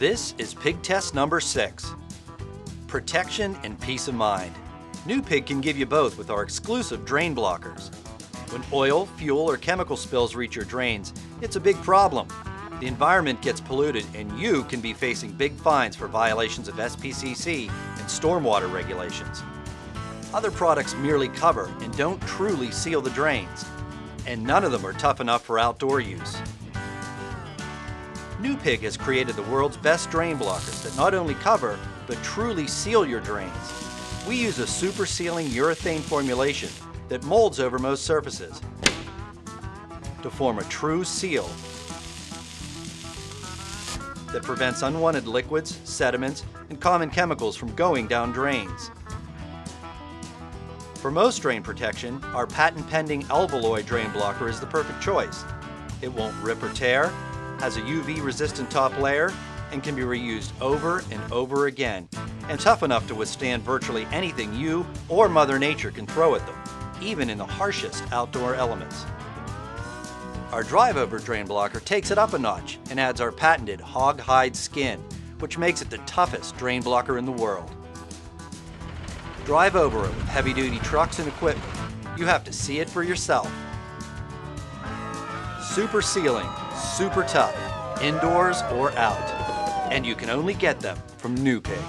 This is pig test number 6. Protection and peace of mind. New Pig can give you both with our exclusive drain blockers. When oil, fuel, or chemical spills reach your drains, it's a big problem. The environment gets polluted and you can be facing big fines for violations of SPCC and stormwater regulations. Other products merely cover and don't truly seal the drains, and none of them are tough enough for outdoor use. New Pig has created the world's best drain blockers that not only cover, but truly seal your drains. We use a super sealing urethane formulation that molds over most surfaces to form a true seal that prevents unwanted liquids, sediments, and common chemicals from going down drains. For most drain protection, our patent-pending Alveloy drain blocker is the perfect choice. It won't rip or tear, has a UV-resistant top layer, and can be reused over and over again, and tough enough to withstand virtually anything you or Mother Nature can throw at them, even in the harshest outdoor elements. Our Drive-Over drain blocker takes it up a notch and adds our patented hog hide skin, which makes it the toughest drain blocker in the world. Drive over it with heavy-duty trucks and equipment. You have to see it for yourself. Super sealing, super tough, indoors or out. And you can only get them from New Pig.